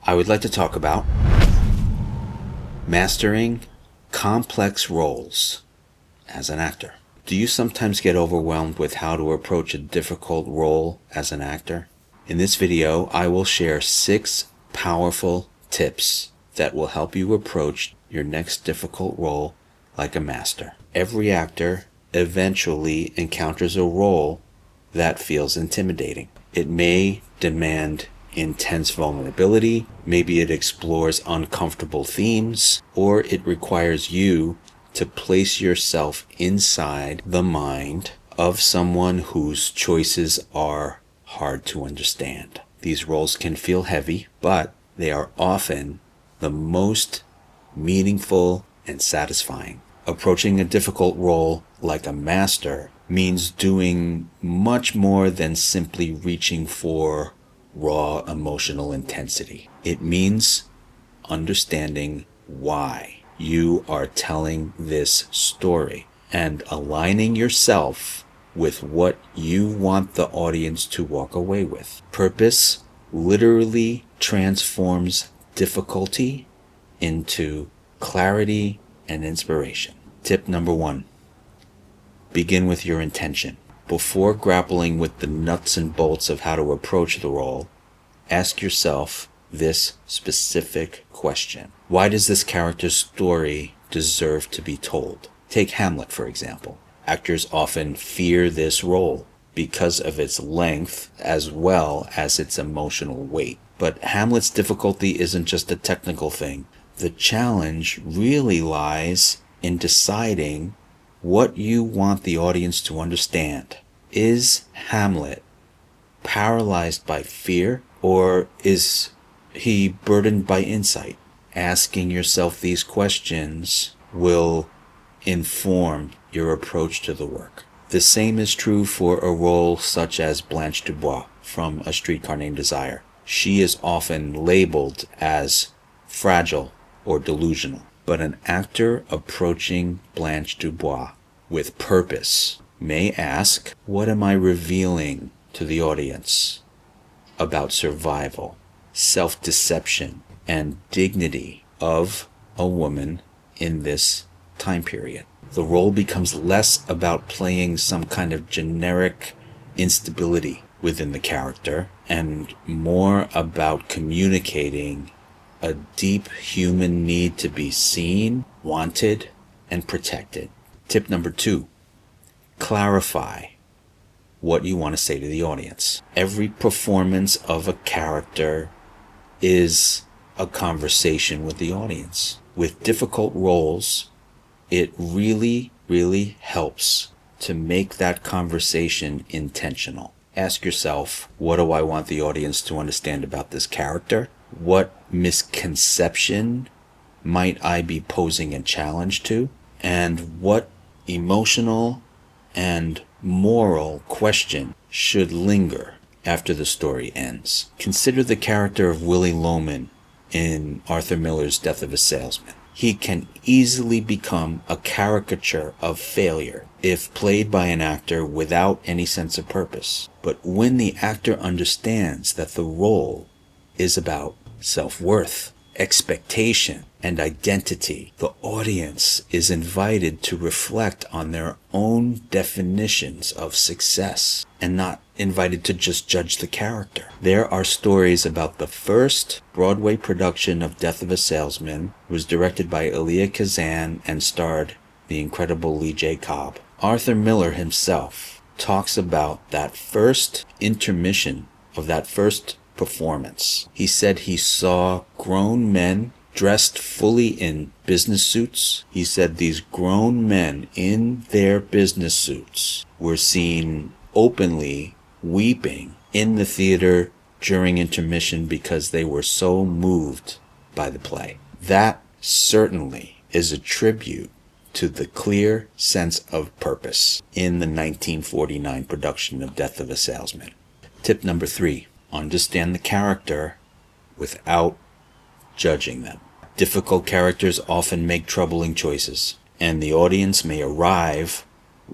I would like to talk about mastering complex roles as an actor. Do you sometimes get overwhelmed with how to approach a difficult role as an actor? In this video, I will share 6 powerful tips that will help you approach your next difficult role like a master. Every actor eventually encounters a role that feels intimidating. It may demand intense vulnerability, maybe it explores uncomfortable themes, or it requires you to place yourself inside the mind of someone whose choices are hard to understand. These roles can feel heavy, but they are often the most meaningful and satisfying. Approaching a difficult role like a master means doing much more than simply reaching for raw emotional intensity. It means understanding why you are telling this story and aligning yourself with what you want the audience to walk away with. Purpose literally transforms difficulty into clarity and inspiration. Tip number 1. Begin with your intention. Before grappling with the nuts and bolts of how to approach the role, ask yourself this specific question. Why does this character's story deserve to be told? Take Hamlet, for example. Actors often fear this role because of its length as well as its emotional weight. But Hamlet's difficulty isn't just a technical thing. The challenge really lies in deciding what you want the audience to understand. Is Hamlet paralyzed by fear, or is he burdened by insight? Asking yourself these questions will inform your approach to the work. The same is true for a role such as Blanche DuBois from A Streetcar Named Desire. She is often labeled as fragile or delusional, but an actor approaching Blanche DuBois with purpose may ask, what am I revealing to the audience about survival, self-deception, and dignity of a woman in this time period? The role becomes less about playing some kind of generic instability within the character and more about communicating a deep human need to be seen, wanted, and protected. Tip number 2, clarify what you want to say to the audience. Every performance of a character is a conversation with the audience. With difficult roles, it really helps to make that conversation intentional. Ask yourself, what do I want the audience to understand about this character? What misconception might I be posing a challenge to? And what emotional and moral question should linger after the story ends? Consider the character of Willy Loman in Arthur Miller's Death of a Salesman. He can easily become a caricature of failure if played by an actor without any sense of purpose. But when the actor understands that the role is about self-worth, expectation, and identity, the audience is invited to reflect on their own definitions of success and not invited to just judge the character. There are stories about the first Broadway production of Death of a Salesman. It was directed by Elia Kazan and starred the incredible Lee J. Cobb. Arthur Miller himself talks about that first intermission of that first performance. He said he saw grown men dressed fully in business suits. He said these grown men in their business suits were seen openly weeping in the theater during intermission because they were so moved by the play. That certainly is a tribute to the clear sense of purpose in the 1949 production of Death of a Salesman. Tip number 3, understand the character without judging them. Difficult characters often make troubling choices, and the audience may arrive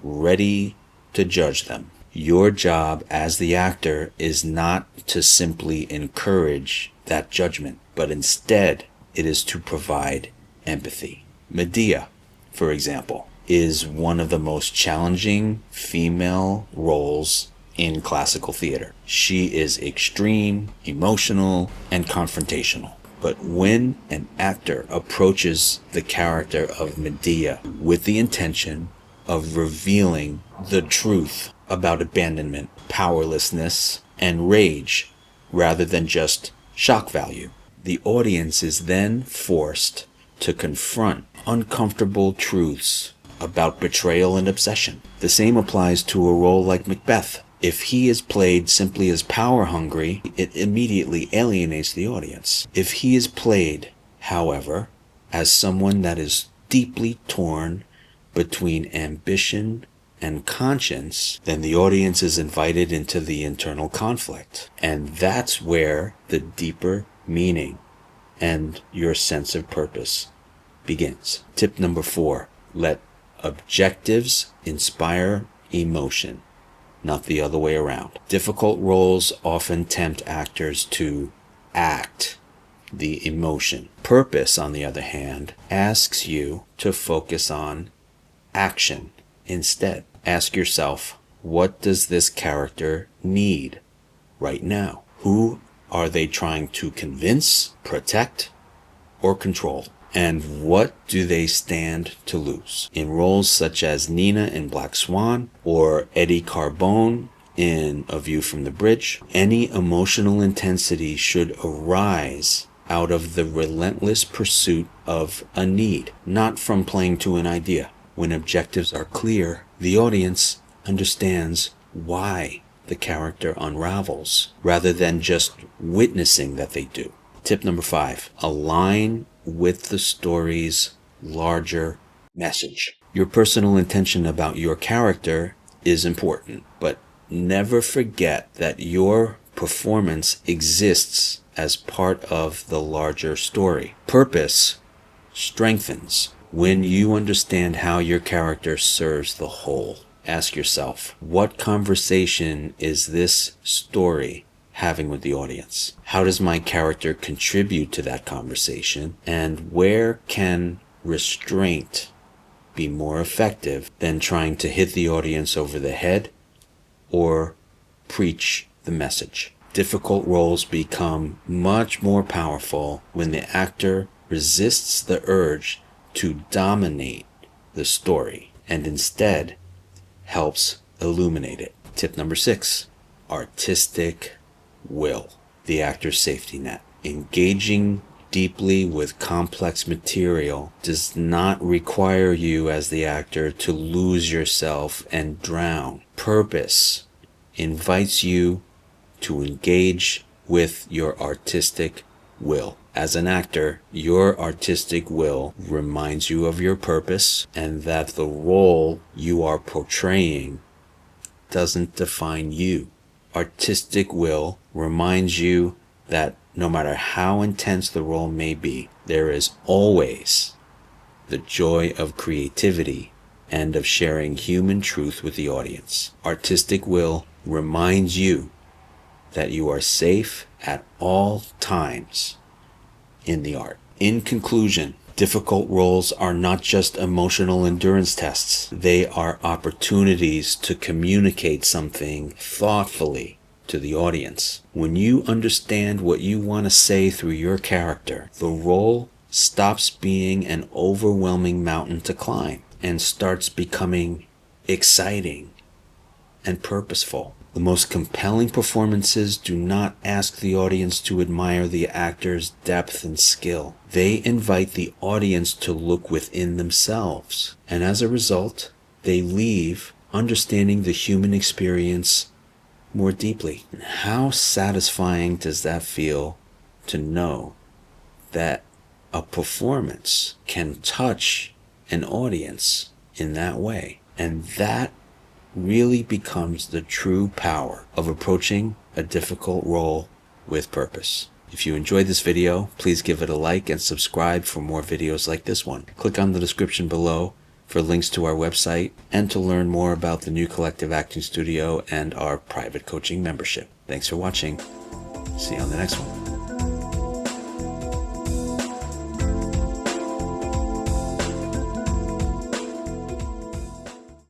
ready to judge them. Your job as the actor is not to simply encourage that judgment, but instead it is to provide empathy. Medea, for example, is one of the most challenging female roles in classical theater. She is extreme, emotional, and confrontational. But when an actor approaches the character of Medea with the intention of revealing the truth about abandonment, powerlessness, and rage, rather than just shock value, the audience is then forced to confront uncomfortable truths about betrayal and obsession. The same applies to a role like Macbeth. If he is played simply as power-hungry, it immediately alienates the audience. If he is played, however, as someone that is deeply torn between ambition and conscience, then the audience is invited into the internal conflict. And that's where the deeper meaning and your sense of purpose begins. Tip number 4, let objectives inspire emotion, not the other way around. Difficult roles often tempt actors to act the emotion. Purpose, on the other hand, asks you to focus on action instead. Ask yourself, what does this character need right now? Who are they trying to convince, protect, or control? And what do they stand to lose? In roles such as Nina in Black Swan or Eddie Carbone in A View from the Bridge, any emotional intensity should arise out of the relentless pursuit of a need, not from playing to an idea. When objectives are clear, the audience understands why the character unravels, rather than just witnessing that they do. Tip number 5, align with the story's larger message. Your personal intention about your character is important, but never forget that your performance exists as part of the larger story. Purpose strengthens when you understand how your character serves the whole. Ask yourself, what conversation is this story having with the audience? How does my character contribute to that conversation? And where can restraint be more effective than trying to hit the audience over the head or preach the message? Difficult roles become much more powerful when the actor resists the urge to dominate the story and instead helps illuminate it. Tip number 6, artistic will, the actor's safety net. Engaging deeply with complex material does not require you as the actor to lose yourself and drown. Purpose invites you to engage with your artistic will. As an actor, your artistic will reminds you of your purpose and that the role you are portraying doesn't define you. Artistic will reminds you that no matter how intense the role may be, there is always the joy of creativity and of sharing human truth with the audience. Artistic will reminds you that you are safe at all times in the art. In conclusion, difficult roles are not just emotional endurance tests. They are opportunities to communicate something thoughtfully to the audience. When you understand what you want to say through your character, the role stops being an overwhelming mountain to climb and starts becoming exciting and purposeful. The most compelling performances do not ask the audience to admire the actor's depth and skill. They invite the audience to look within themselves. And as a result, they leave understanding the human experience more deeply. And how satisfying does that feel to know that a performance can touch an audience in that way? And that really becomes the true power of approaching a difficult role with purpose. If you enjoyed this video, please give it a like and subscribe for more videos like this one. Click on the description below for links to our website and to learn more about the new Collective Acting Studio and our private coaching membership. Thanks for watching. See you on the next one.